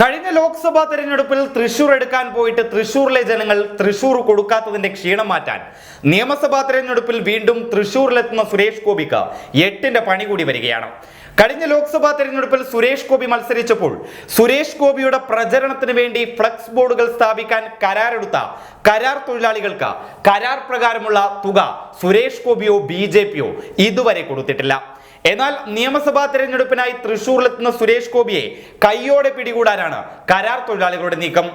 കഴിഞ്ഞ ലോക്സഭാ തെരഞ്ഞെടുപ്പിൽ തൃശൂർ എടുക്കാൻ പോയിട്ട് തൃശൂരിലെ ജനങ്ങൾ തൃശൂർ കൊടുക്കാത്തതിന്റെ ക്ഷീണം മാറ്റാൻ നിയമസഭാ തെരഞ്ഞെടുപ്പിൽ വീണ്ടും തൃശൂരിലെത്തുന്ന സുരേഷ് ഗോപിക്ക് 8ന്റെ പണി കൂടി വരികയാണ്. കഴിഞ്ഞ ലോക്സഭാ തെരഞ്ഞെടുപ്പിൽ സുരേഷ് ഗോപി മത്സരിച്ചപ്പോൾ സുരേഷ് ഗോപിയുടെ പ്രചരണത്തിന് വേണ്ടി ഫ്ലക്സ് ബോർഡുകൾ സ്ഥാപിക്കാൻ കരാറെടുത്ത കരാർ തൊഴിലാളികൾക്ക് കരാർ പ്രകാരമുള്ള തുക സുരേഷ് ഗോപിയോ BJP ഇതുവരെ കൊടുത്തിട്ടില്ല. എന്നാൽ നിയമസഭാ തെരഞ്ഞെടുപ്പിനായി തൃശൂരിലെത്തുന്ന സുരേഷ് ഗോപിയെ കൈയോടെ പിടികൂടാനാണ് കരാർ തൊഴിലാളികളുടെ നീക്കം.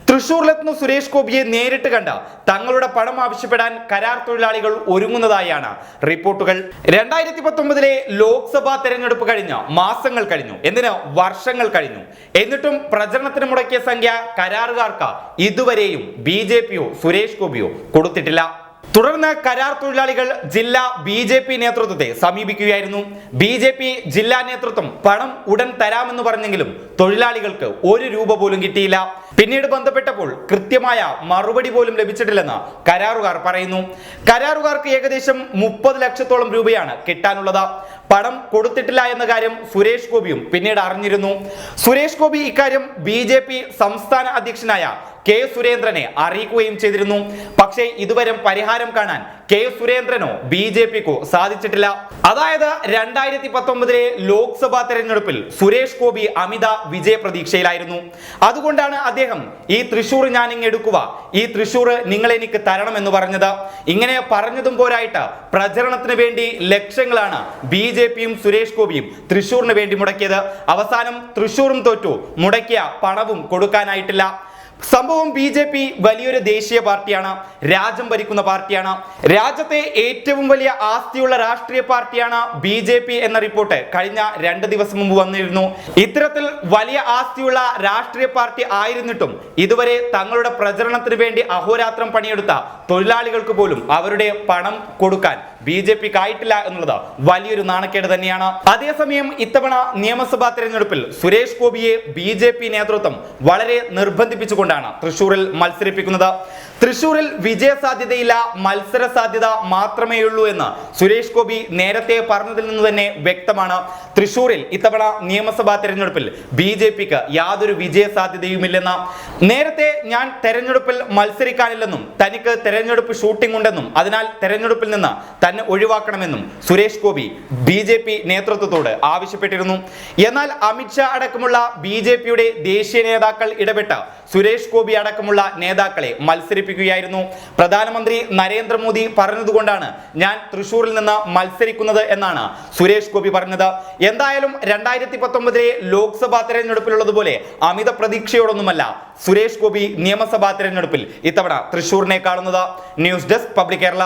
തൃശൂരിലെത്തുന്ന സുരേഷ് ഗോപിയെ നേരിട്ട് കണ്ട് തങ്ങളുടെ പണം ആവശ്യപ്പെടാൻ കരാർ തൊഴിലാളികൾ ഒരുങ്ങുന്നതായാണ് റിപ്പോർട്ടുകൾ. 2019 ലോക്സഭാ തെരഞ്ഞെടുപ്പ് കഴിഞ്ഞ് മാസങ്ങൾ കഴിഞ്ഞു, എന്തിന് വർഷങ്ങൾ കഴിഞ്ഞു. എന്നിട്ടും പ്രചരണത്തിന് മുടക്കിയ സംഖ്യ കരാറുകാർക്ക് ഇതുവരെയും BJP സുരേഷ് ഗോപിയോ കൊടുത്തിട്ടില്ല. തുടർന്ന് കരാർ തൊഴിലാളികൾ ജില്ലാ BJP നേതൃത്വത്തെ സമീപിക്കുകയായിരുന്നു. BJP ജില്ലാ നേതൃത്വം പണം ഉടൻ തരാമെന്ന് പറഞ്ഞെങ്കിലും തൊഴിലാളികൾക്ക് 1 രൂപ പോലും കിട്ടിയില്ല. പിന്നീട് ബന്ധപ്പെട്ടപ്പോൾ കൃത്യമായ മറുപടി പോലും ലഭിച്ചിട്ടില്ലെന്ന് കരാറുകാർ പറയുന്നു. കരാറുകാർക്ക് ഏകദേശം 30 ലക്ഷത്തോളം രൂപയാണ് കിട്ടാനുള്ളത്. പണം കൊടുത്തിട്ടില്ല എന്ന കാര്യം സുരേഷ് ഗോപിയും പിന്നീട് അറിഞ്ഞിരുന്നു. സുരേഷ് ഗോപി ഇക്കാര്യം BJP സംസ്ഥാന അധ്യക്ഷനായ K. സുരേന്ദ്രനെ അറിയിക്കുകയും ചെയ്തിരുന്നു. പക്ഷേ ഇതുവരെ പരിഹാരം കാണാൻ K. സുരേന്ദ്രനോ BJPക്കോ സാധിച്ചിട്ടില്ല. അതായത് 2019 ലോക്സഭാ തെരഞ്ഞെടുപ്പിൽ സുരേഷ് ഗോപി അമിത വിജയ പ്രതീക്ഷയിലായിരുന്നു. അതുകൊണ്ടാണ് അദ്ദേഹം ഈ തൃശൂർ ഞാൻ എടുക്കുക, ഈ തൃശൂർ നിങ്ങൾ എനിക്ക് തരണം എന്ന് പറഞ്ഞത്. ഇങ്ങനെ പറഞ്ഞതും പോരായിട്ട് പ്രചരണത്തിന് വേണ്ടി ലക്ഷങ്ങളാണ് BJPയും സുരേഷ് ഗോപിയും തൃശൂരിന് വേണ്ടി മുടക്കിയത്. അവസാനം തൃശൂരും തോറ്റു, മുടക്കിയ പണവും കൊടുക്കാനായിട്ടില്ല. സംഭവം BJP വലിയൊരു ദേശീയ പാർട്ടിയാണ്, രാജ്യം ഭരിക്കുന്ന പാർട്ടിയാണ്, രാജ്യത്തെ ഏറ്റവും വലിയ ആസ്തിയുള്ള രാഷ്ട്രീയ പാർട്ടിയാണ് BJP എന്ന റിപ്പോർട്ട് കഴിഞ്ഞ 2 ദിവസം മുമ്പ് വന്നിരുന്നു. ഇത്തരത്തിൽ വലിയ ആസ്തിയുള്ള രാഷ്ട്രീയ പാർട്ടി ആയിരുന്നിട്ടും ഇതുവരെ തങ്ങളുടെ പ്രചരണത്തിന് വേണ്ടി അഹോരാത്രം പണിയെടുത്ത തൊഴിലാളികൾക്ക് പോലും അവരുടെ പണം കൊടുക്കാൻ BJPക്ക് ആയിട്ടില്ല എന്നുള്ളത് വലിയൊരു നാണക്കേട് തന്നെയാണ്. അതേസമയം ഇത്തവണ നിയമസഭാ തെരഞ്ഞെടുപ്പിൽ സുരേഷ് ഗോപിയെ BJP നേതൃത്വം വളരെ നിർബന്ധിപ്പിച്ചുകൊണ്ടാണ് തൃശൂരിൽ മത്സരിപ്പിക്കുന്നത്. തൃശൂരിൽ വിജയ സാധ്യതയില്ല, മത്സര സാധ്യത മാത്രമേ ഉള്ളൂ എന്ന് സുരേഷ് ഗോപി നേരത്തെ പറഞ്ഞതിൽ നിന്ന് തന്നെ വ്യക്തമാണ്. തൃശൂരിൽ ഇത്തവണ നിയമസഭാ തെരഞ്ഞെടുപ്പിൽ BJPക്ക് യാതൊരു വിജയ സാധ്യതയുമില്ലെന്ന്. നേരത്തെ ഞാൻ തെരഞ്ഞെടുപ്പിൽ മത്സരിക്കാനില്ലെന്നും തനിക്ക് തെരഞ്ഞെടുപ്പ് ഷൂട്ടിംഗ് ഉണ്ടെന്നും അതിനാൽ തെരഞ്ഞെടുപ്പിൽ നിന്ന് തന്നെ ഒഴിവാക്കണമെന്നും സുരേഷ് ഗോപി BJP നേതൃത്വത്തോട് ആവശ്യപ്പെട്ടിരുന്നു. എന്നാൽ അമിത്ഷാ അടക്കമുള്ള BJPയുടെ ദേശീയ നേതാക്കൾ ഇടപെട്ട് സുരേഷ് ഗോപി അടക്കമുള്ള നേതാക്കളെ മത്സരിപ്പിക്കുകയായിരുന്നു. പ്രധാനമന്ത്രി നരേന്ദ്രമോദി പറഞ്ഞതുകൊണ്ടാണ് ഞാൻ തൃശൂരിൽ നിന്ന് മത്സരിക്കുന്നത് എന്നാണ് സുരേഷ് ഗോപി പറഞ്ഞത്. എന്തായാലും 2019 ലോക്സഭാ തെരഞ്ഞെടുപ്പിലുള്ളതുപോലെ അമിത പ്രതീക്ഷയോടൊന്നുമല്ല സുരേഷ് ഗോപി നിയമസഭാ തെരഞ്ഞെടുപ്പിൽ ഇത്തവണ തൃശൂരിനെ കാണുന്നത്. News desk public Kerala.